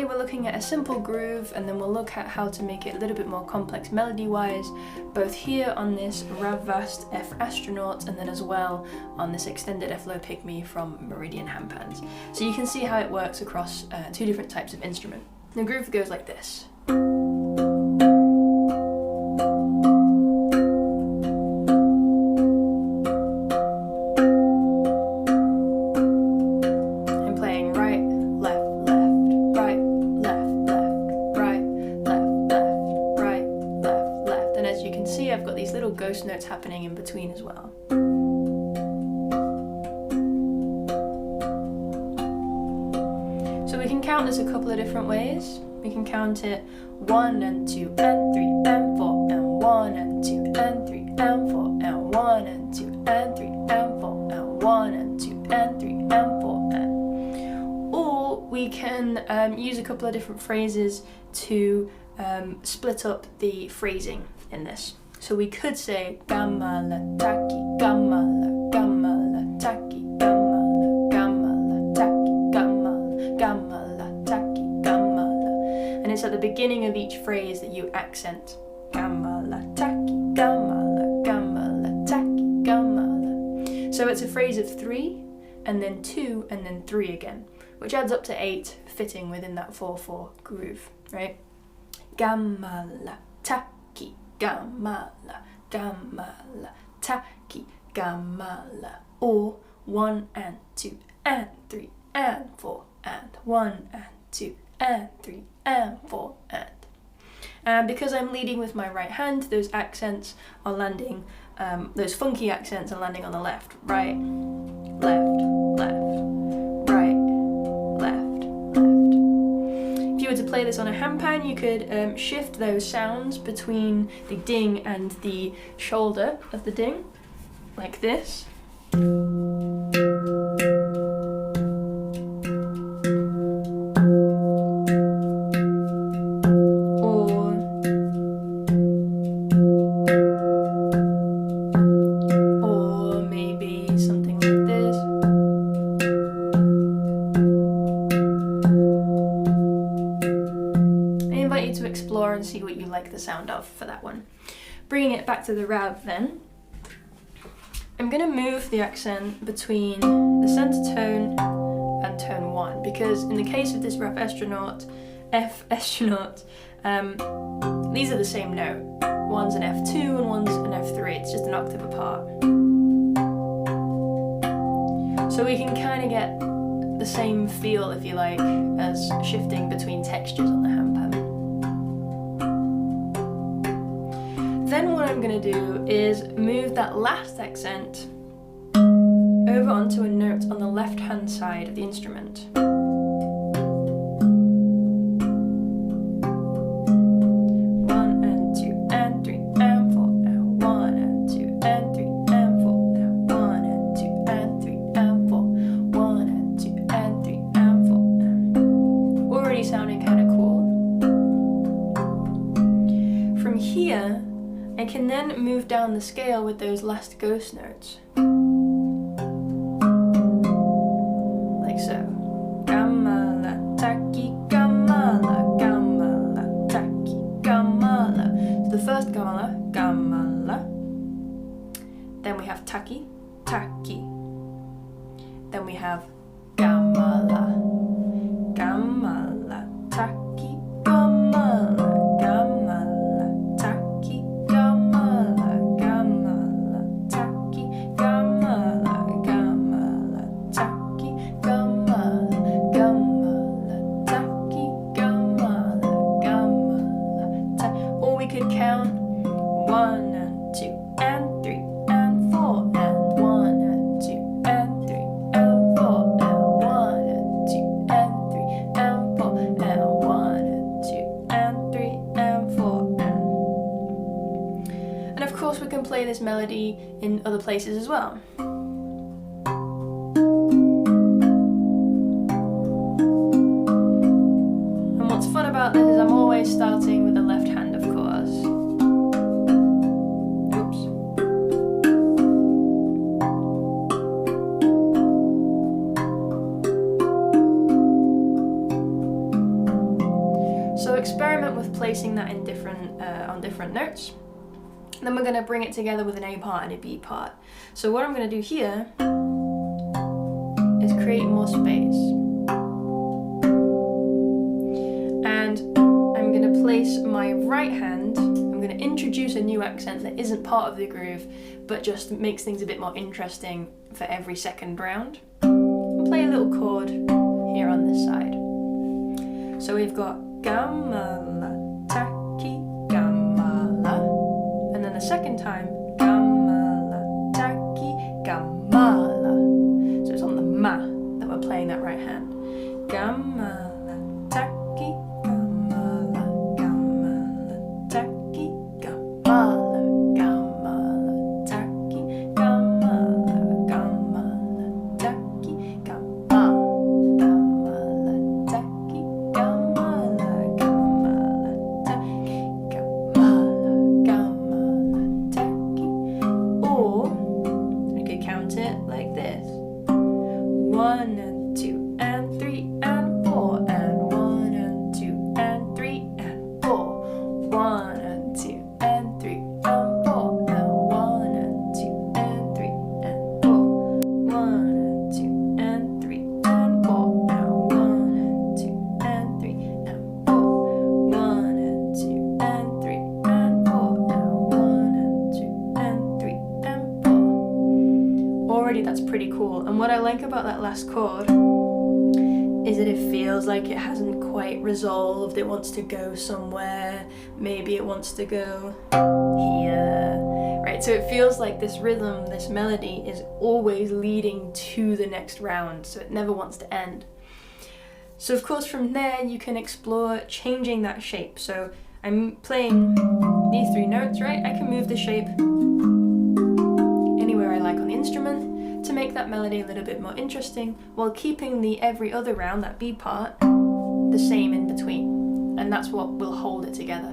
we're looking at a simple groove, and then we'll look at how to make it a little bit more complex melody-wise, both here on this RAV Vast F Astronaut, and then as well on this extended F-low Pygmy from Meridian Handpans. So you can see how it works across two different types of instrument. The groove goes like this. Notes happening in between as well. So we can count this a couple of different ways. We can count it 1 and 2 and 3 and 4 and 1 and 2 and 3 and 4 and 1 and 2 and 3 and 4 and 1 and 2 and 3 and 4 and. Or we can use a couple of different phrases to split up the phrasing in this. So we could say gamala taki gamala gamala taki gamala gamala taki gamala gamala taki gamala, and it's at the beginning of each phrase that you accent gamala taki gamala gamala taki gamala. So it's a phrase of 3 and then 2 and then 3 again, which adds up to 8, fitting within that 4/4 groove, right? Gamala taki gamala, gamala, taki, gamala, or 1 and 2 and 3 and 4 and 1 and 2 and 3 and 4 and. And because I'm leading with my right hand, those accents are landing, those funky accents are landing on the left, right, left, left, right, left, left. If you were to play this on a handpan, you could shift those sounds between the ding and the shoulder of the ding, like this. Or maybe something like this. To explore and see what you like the sound of for that one. Bringing it back to the RAV then, I'm going to move the accent between the centre tone and tone 1, because in the case of this RAV Astronaut, F Astronaut, these are the same note. One's an F2 and one's an F3, it's just an octave apart. So we can kind of get the same feel, if you like, as shifting between textures on the handpan. Then what I'm going to do is move that last accent over onto a note on the left hand side of the instrument. 1 and 2 and 3 and 4 and 1 and 2 and 3 and 4 and 1 and 2 and 3 and 4, 1 and 2 and 3 and 4. Already sounding kind of cool. From here, I can then move down the scale with those last ghost notes. Like so. Gamala, taki, gamala, gamala, taki, gamala. So the first gamala, gamala. Then we have taki, taki. Then we have gamala, gamala, taki, gamala, gamala. This melody in other places as well. And what's fun about this is I'm always starting with the left hand, of course. Oops. placing that in different on different notes. Then we're going to bring it together with an A part and a B part. So what I'm going to do here is create more space. And I'm going to place my right hand, I'm going to introduce a new accent that isn't part of the groove, but just makes things a bit more interesting for every second round. And play a little chord here on this side. So we've got gamala, taki, gamala. And then the second time, gamala, taki, gamala. So it's on the ma that we're playing that right hand. Gamala, taki, gamala, gamala, taki, gamala, gamala, taki, gamala, gamala, taki, gamala, gamala, taki, gamala, gamala, taki, gamala, gamala, taki. Or we could count it like this. 1 and 2 and 3 and 4 and 1 and 2 and 3 and 4. 1 and 2 and 3 and 4 and 1 and 2 and 3 and 4. 1 and 2 and 3 and 4 and 1 and 2 and 3 and 4. 1 and 2 and 3 and 4 and 1 and 2 and 3 and 4. Already that's pretty cool, and what I like about that last chord is that it feels like it hasn't quite resolved, it wants to go somewhere, maybe it wants to go here, right? So it feels like this rhythm, this melody is always leading to the next round, so it never wants to end. So of course from there you can explore changing that shape. So I'm playing these 3 notes, right? I can move the shape anywhere I like on the instrument to make that melody a little bit more interesting, while keeping the every other round, that B part, the same in between. And that's what will hold it together.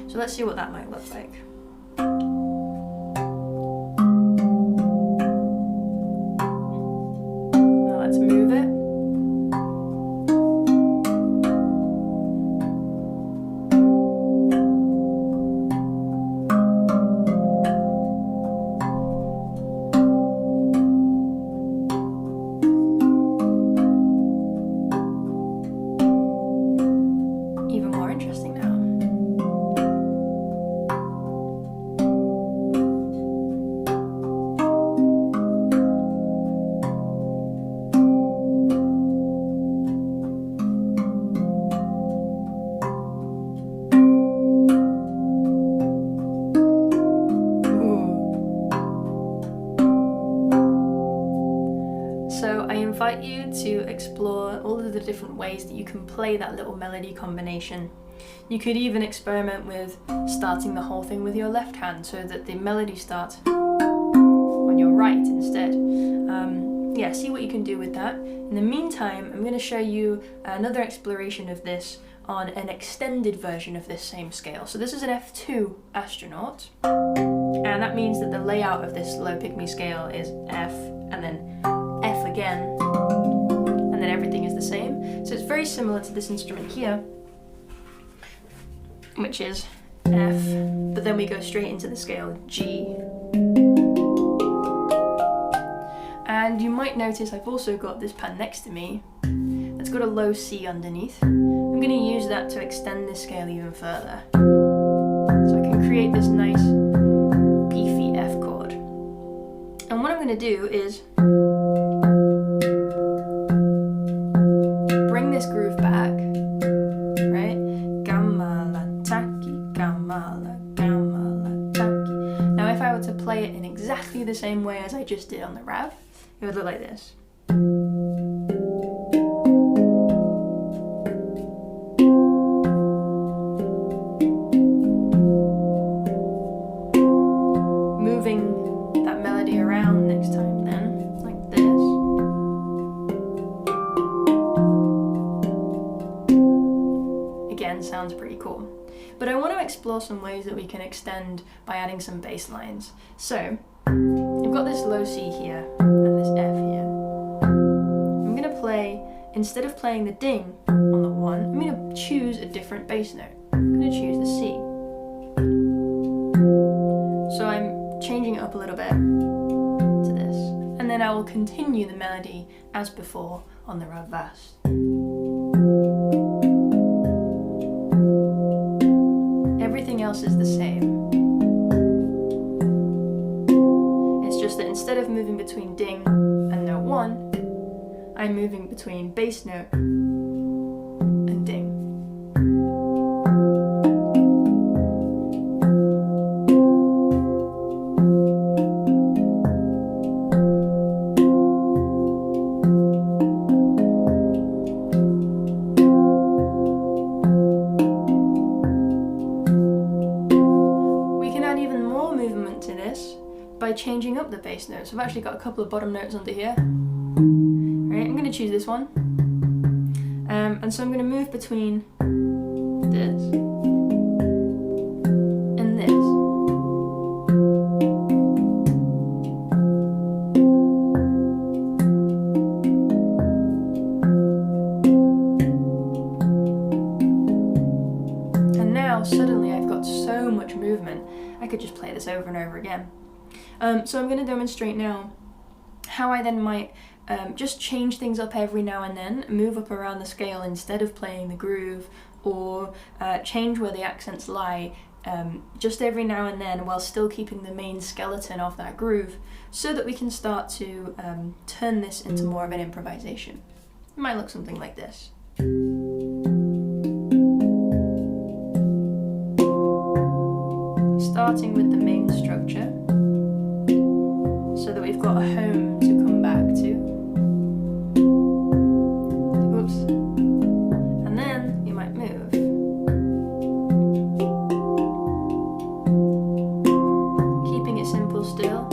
So let's see what that might look like. Now let's move it. invite you to explore all of the different ways that you can play that little melody combination. You could even experiment with starting the whole thing with your left hand so that the melody starts on your right instead. Yeah, see what you can do with that. In the meantime, I'm going to show you another exploration of this on an extended version of this same scale. So this is an F2 Astronaut, and that means that the layout of this low Pygmy scale is F and then F again, and then everything is the same. So it's very similar to this instrument here, which is F, but then we go straight into the scale G. And you might notice I've also got this pan next to me that's got a low C underneath. I'm going to use that to extend this scale even further. So I can create this nice beefy F chord. And what I'm going to do is bring this groove back, right? Gamala taki, gamala, gamala taki. Now if I were to play it in exactly the same way as I just did on the RAV, it would look like this. Moving that melody around next time then, like this. Again, sounds pretty cool. But I want to explore some ways that we can extend by adding some bass lines. So, we've got this low C here and this F here. I'm going to play, instead of playing the ding on the one, I'm going to choose a different bass note. I'm going to choose the C. So I'm changing it up a little bit to this. And then I will continue the melody as before on the RAV Vast. Everything else is the same. It's just that instead of moving between ding and note 1, I'm moving between bass note and ding. By changing up the bass notes. I've actually got a couple of bottom notes under here. Right, I'm going to choose this one. And so I'm going to move between this and this. And now suddenly I've got so much movement, I could just play this over and over again. So I'm going to demonstrate now how I then might just change things up every now and then, move up around the scale instead of playing the groove, or change where the accents lie just every now and then while still keeping the main skeleton of that groove, so that we can start to turn this into more of an improvisation. It might look something like this. Starting with the main structure, so that we've got a home to come back to. Oops. And then you might move. Keeping it simple still.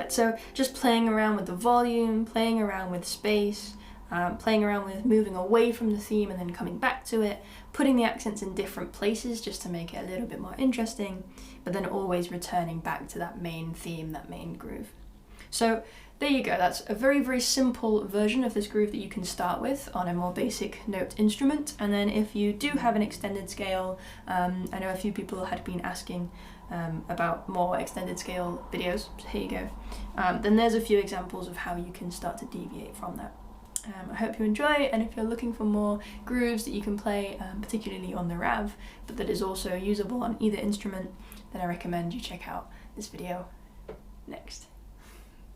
So just playing around with the volume, playing around with space, playing around with moving away from the theme and then coming back to it, putting the accents in different places just to make it a little bit more interesting, but then always returning back to that main theme, that main groove. So there you go, that's a very, very simple version of this groove that you can start with on a more basic note instrument. And then if you do have an extended scale, I know a few people had been asking about more extended scale videos, so here you go. Then there's a few examples of how you can start to deviate from that. I hope you enjoy, and if you're looking for more grooves that you can play, particularly on the RAV, but that is also usable on either instrument, then I recommend you check out this video next.